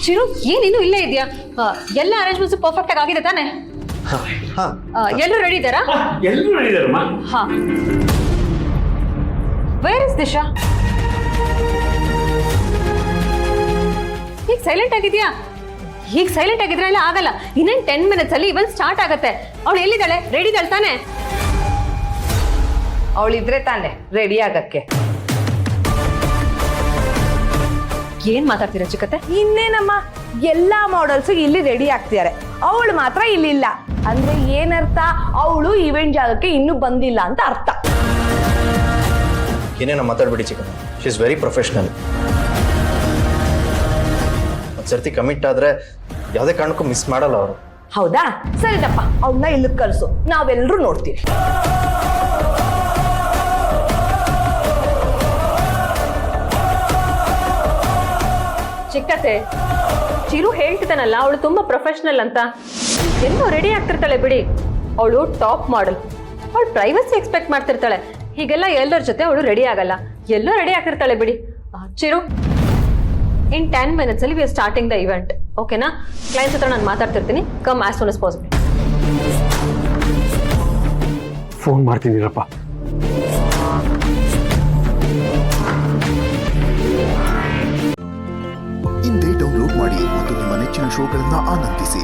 ಚಿರು ಏನಿನ್ನು ಇಲ್ಲೇ ಇದೆಯಾ? ಎಲ್ಲ ಅರೇಂಜ್ಮೆಂಟ್ಸ್ ಪರ್ಫೆಕ್ಟ್ ಆಗಿ ಆಗಿದೆ ತಾನೆ? ಎಲ್ಲರೂ ರೆಡಿ ಇದ್ದಾರಾ? ಎಲ್ಲರೂ ರೆಡಿ ಇದ್ದಾರಮ್ಮ. ಹಾ, ವೇರ್ ಇಸ್ ದಿಶಾ? ಈಗ ಸೈಲೆಂಟ್ ಆಗಿದ್ಯಾ? ಈಗ ಸೈಲೆಂಟ್ ಆಗಿದ್ರೆ ಎಲ್ಲ ಆಗಲ್ಲ. ಇನ್ನೇನು 10 minutes ಅಲ್ಲಿ ಇವನ್ ಸ್ಟಾರ್ಟ್ ಆಗತ್ತೆ. ಅವಳು ಎಲ್ಲಿದ್ದಾಳೆ? ರೆಡಿ ಇದ್ದಾಳೆ ತಾನೆ? ಅವಳಿದ್ರೆ ತಾನೆ ರೆಡಿ ಆಗಕ್ಕೆ. ಏನ್ ಮಾತಾಡ್ತೀರಾ ಚಿಕ್ಕತ್ತೆ? ಇನ್ನೇನಮ್ಮ, ಎಲ್ಲಾ ಮಾಡೆಲ್ಸ್ ಇಲ್ಲಿ ರೆಡಿ ಆಗ್ತಿದ್ದಾರೆ, ಅವಳು ಮಾತ್ರ ಇಲ್ಲಿಲ್ಲ ಅಂದ್ರೆ ಏನರ್ಥ? ಅವಳು ಇವೆಂಟ್ ಜಾಗಕ್ಕೆ ಇನ್ನೂ ಬಂದಿಲ್ಲ ಅಂತ ಅರ್ಥ. ಏನೇನೋ ಮಾತಾಡ್ಬಿಡಿ ಚಿಕ್ಕಮ್ಮ, ಶಿ ಇಸ್ ವೆರಿ ಪ್ರೊಫೆಷನಲ್. ಒಂದು ಸರ್ತಿ ಕಮಿಟ್ ಆದ್ರೆ ಯಾವುದೇ ಕಾರಣಕ್ಕೂ ಮಿಸ್ ಮಾಡಲ್ಲ ಅವರು. ಹೌದಾ? ಸರಿದಪ್ಪ, ಅವನ್ನ ಇಲ್ಲಿಗೆ ಕಳ್ಸು, ನಾವೆಲ್ಲರೂ ನೋಡ್ತೀವಿ. ಚಿಕ್ಕತ್ತೆ, ಚಿರು ಹೇಳ್ತಿದ್ದಾನಲ್ಲ ಅವಳು ತುಂಬಾ ಪ್ರೊಫೆಷನಲ್ ಅಂತ. ಎಲ್ಲೋ ರೆಡಿ ಆಗ್ತಿರ್ತಾಳೆ ಬಿಡಿ. ಅವಳು ಟಾಪ್ ಮಾಡೆಲ್, ಅವಳು ಪ್ರೈವಸಿ ಎಕ್ಸ್ಪೆಕ್ಟ್ ಮಾಡ್ತಿರ್ತಾಳೆ. ಹೀಗೆಲ್ಲ ಎಲ್ಲರ ಜೊತೆ ಅವಳು ರೆಡಿ ಆಗಲ್ಲ, ಎಲ್ಲೋ ರೆಡಿ ಆಗ್ತಿರ್ತಾಳೆ ಬಿಡಿ. ಚಿರು, ಇನ್ 10 minutes ಅಲ್ಲಿ we are starting the event. ಓಕೆನಾ? ಕ್ಲೈಂಟ್ಸ್ ಹತ್ರ ನಾನು ಮಾತಾಡ್ತಿರ್ತೀನಿ. Come as soon as possible. Phone ಮಾಡ್ತಿದ್ದೀರಪ್ಪ. ಇಂದೇ ಡೌನ್ಲೋಡ್ ಮಾಡಿ ಮತ್ತು ನಿಮ್ಮ ನೆಚ್ಚಿನ ಶೋಗಳನ್ನು ಆನಂದಿಸಿ.